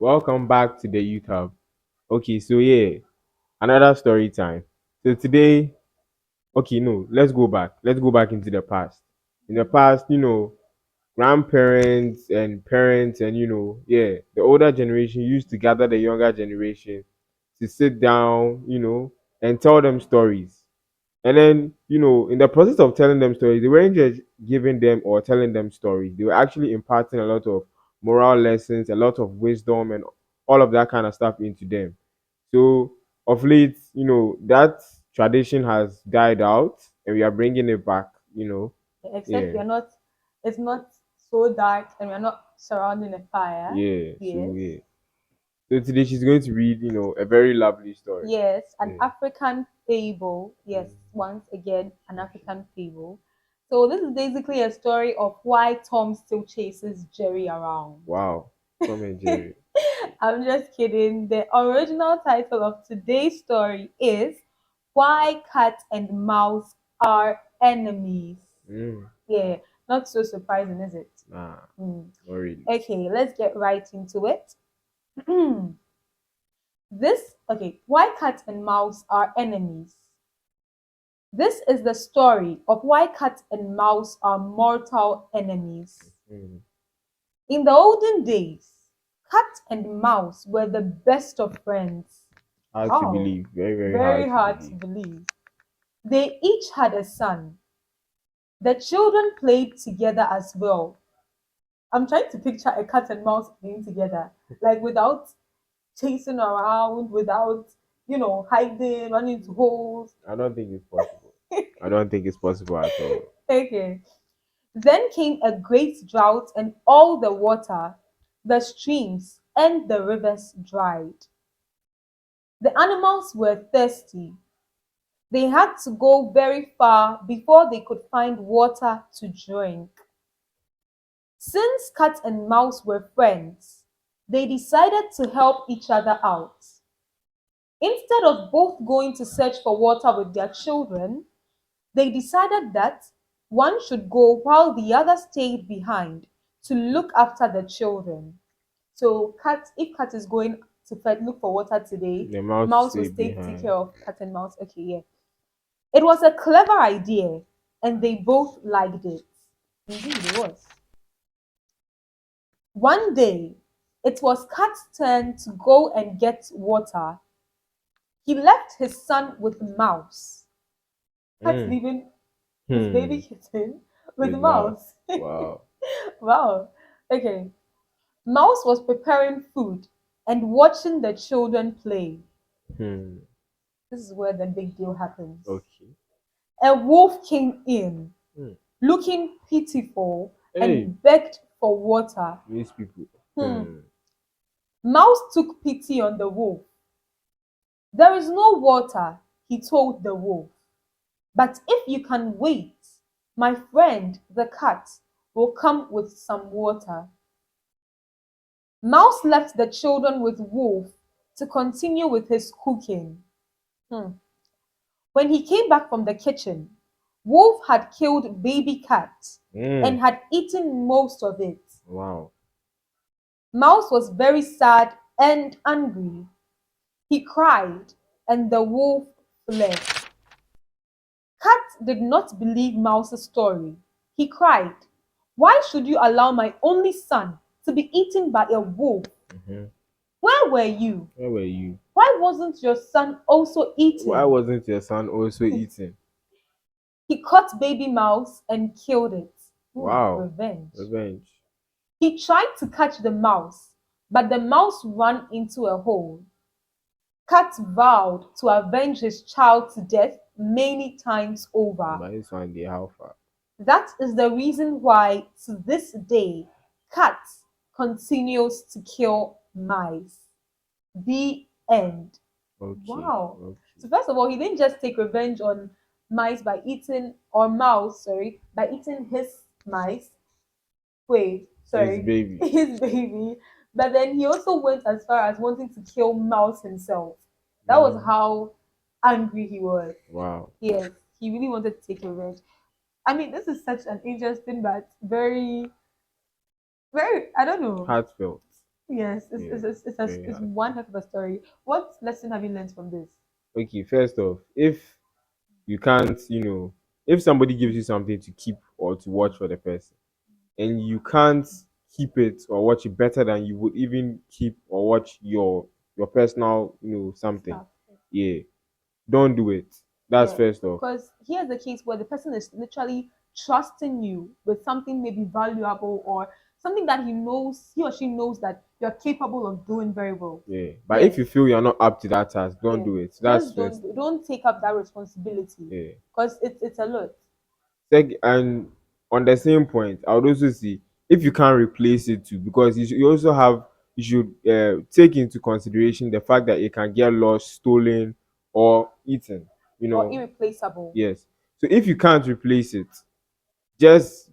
Welcome back to the Youth Hub. Okay, so yeah, another story time. So today, okay, no, let's go back. Let's go back into the past. In the past, grandparents and parents and yeah, the older generation used to gather the younger generation to sit down, and tell them stories. And then, in the process of telling them stories, they weren't just giving them or telling them stories. They were actually imparting a lot of moral lessons, a lot of wisdom, and all of that kind of stuff into them. So, of late, that tradition has died out and we are bringing it back, Except Yeah, it's not so dark and we're not surrounding a fire. yeah. So, Yes. yeah. So, today she's going to read, a very lovely story. Yes, an Yeah. African fable. Yes, Mm, once again, an okay. African fable. So this is basically a story of why Tom still chases Jerry around. Wow. Tom and Jerry. I'm just kidding. The original title of today's story is Why Cat and Mouse Are Enemies. Mm, Yeah, not so surprising, is it? nah, Hmm. not really. Okay, let's get right into it. Why cat and mouse are enemies. This is the story of why cat and mouse are mortal enemies. Mm. In the olden days, cat and mouse were the best of friends. Hard to Wow, believe. Very, very very hard to hard to believe. believe. They each had a son. The children played together as well. I'm trying to picture a cat and mouse playing together, like without chasing around, without, hiding, running into holes. I don't think it's possible. I don't think it's possible at all. Okay. Then came a great drought, and all the water, the streams, and the rivers dried. The animals were thirsty. They had to go very far before they could find water to drink. Since cat and mouse were friends, they decided to help each other out. Instead of both going to search for water with their children, they decided that one should go while the other stayed behind to look after the children. So, if cat is going to look for water today, The mouse mouse will stay stay take behind. care of cat and mouse. Okay, yeah. It was a clever idea, and they both liked it. Indeed, it was. One day, it was Cat's turn to go and get water. He left his son with Mouse. Cat Mm. leaving his Hmm. baby kitten with With mouse. Mouse. Wow. Wow. Okay. Mouse was preparing food and watching the children play. Hmm. This is where the big deal happens. Okay. A wolf came in, Hmm. looking pitiful, Hey, and begged for water. these people. Hmm. Hmm. Mouse took pity on the wolf. There is no water, he told the wolf. But if you can wait, my friend the cat will come with some water. Mouse left the children with Wolf to continue with his cooking. Hmm. When he came back from the kitchen, Wolf had killed baby cat Hmm. and had eaten most of it. Wow. Mouse was very sad and angry. He cried, and the wolf fled. Cat did not believe Mouse's story. He cried, "Why should you allow my only son to be eaten by a wolf? Mm-hmm. Where were you? Where were you? Why wasn't your son also Why eaten?" wasn't your son also eating? He caught baby mouse and killed it. Ooh, Wow. revenge. Revenge. He tried to catch the mouse, but the mouse ran into a hole. Cat vowed to avenge his child to death many times over. But this one, they how far? That is the reason why, to this day, cat continues to kill mice. The end. Okay. Wow. Okay. So first of all, he didn't just take revenge on mice by eating or mouse, sorry, by eating his mice. Wait, His sorry, baby. his baby. But then he also went as far as wanting to kill mouse himself. That was Mm. how angry he was. Wow. Yes, he really wanted to take revenge. I mean, this is such an interesting but very, very, I don't know. Heartfelt. Yes, Yeah, very it's hard. one heck of a story. What lesson have you learned from this? Okay, first off, if you can't, if somebody gives you something to keep or to watch for the person, and you can't keep it or watch it better than you would even keep or watch your personal, something. Stuff. Yeah, don't do it. That's Yeah, first off. because here's the case where the person is literally trusting you with something maybe valuable or something that he or she knows that you're capable of doing very well. Yeah, but if Yes, you feel you're not up to that task, don't yeah. do it. That's Just first. don't take up that responsibility Yeah. because it's a lot. And on the same point, I would also see if you can't replace it too, because you also have you should take into consideration the fact that it can get lost, stolen, or eaten. You Or know, irreplaceable. yes. So if you can't replace it, just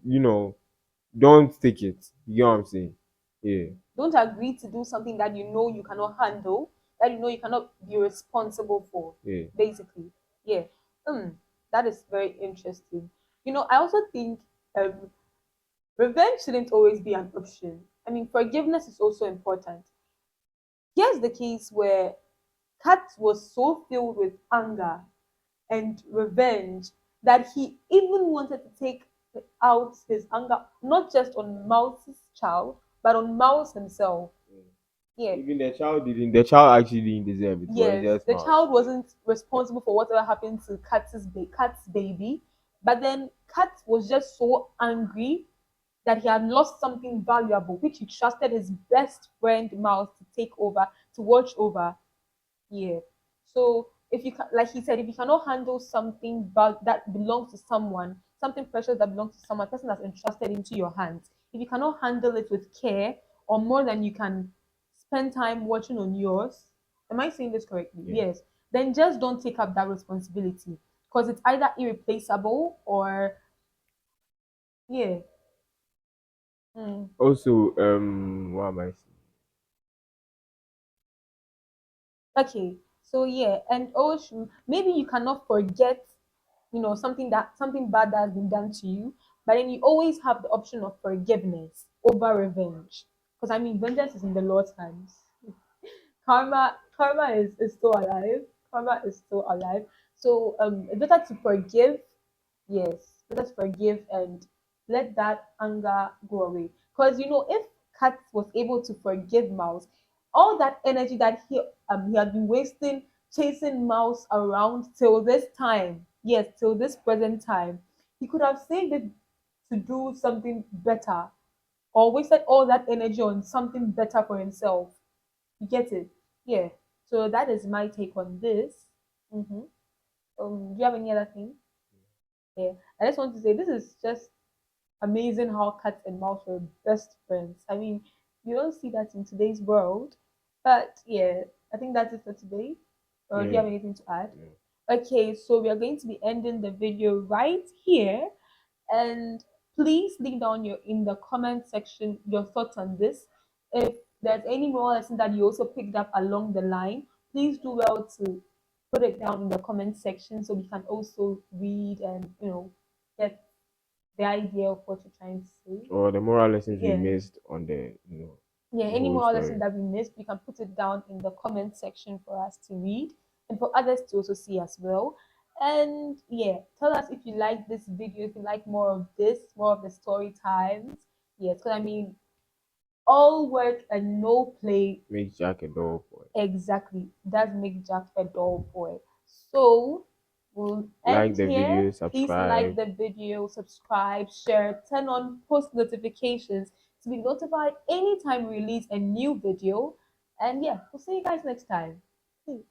don't take it. You know what I'm saying? Yeah, Don't agree to do something that you know you cannot handle, that you know you cannot be responsible for, yeah, basically. Yeah. Hmm. That is very interesting. I also think um, revenge shouldn't always be an option. I mean, forgiveness is also important. Here's the case where Kat was so filled with anger and revenge that he even wanted to take out his anger not just on Mouse's child, but on Mouse himself. yeah. Yeah. Even the child actually didn't deserve it. It was Yes, just the mouse. child wasn't responsible for whatever happened to Kat's baby, but then Kat was just so angry that he had lost something valuable, which he trusted his best friend Mouse to take over, to watch over. Yeah. So if you like he said, if you cannot handle something that belongs to someone, something precious that belongs to someone, person that's entrusted into your hands, if you cannot handle it with care or more than you can spend time watching on yours, am I saying this correctly? Yeah. Yes. Then just don't take up that responsibility because it's either irreplaceable or yeah. Mm. Also, what am I saying? Okay. So yeah, and also maybe you cannot forget something bad that has been done to you, but then you always have the option of forgiveness over revenge, because I mean vengeance is in the Lord's hands. Karma is still alive. Karma is still alive. So it's better to forgive. Yes, better to forgive and let that anger go away, because if Kat was able to forgive Mouse, all that energy that he had been wasting chasing Mouse around till this time, yes, till this present time, he could have saved it to do something better or wasted all that energy on something better for himself. You get it? Yeah. So that is my take on this. Mm-hmm. Do you have any other thing? Yeah. I just want to say this is just amazing how cats and mouse were best friends. I mean, you don't see that in today's world. But yeah, I think that's it for today. Or do you Yeah, have anything to add? yeah. Okay, so we are going to be ending the video right here. And please leave down your in the comment section your thoughts on this. If there's any more lesson that you also picked up along the line, please do well to put it down in the comment section so we can also read and get the idea of what you're trying to say. Or the moral lessons we Yeah. missed on Yeah, the any whole more lesson story. that we missed, we can put it down in the comment section for us to read and for others to also see as well. And yeah, tell us if you like this video, if you like more of this, more of the story times. Yes, because I mean, all work and no play Make Jack a dull boy. exactly does make Jack a dull boy. So we'll Like end the here. video, Please like subscribe. the video, subscribe, share, turn on post notifications to be notified anytime we release a new video. And yeah, we'll see you guys next time. Peace.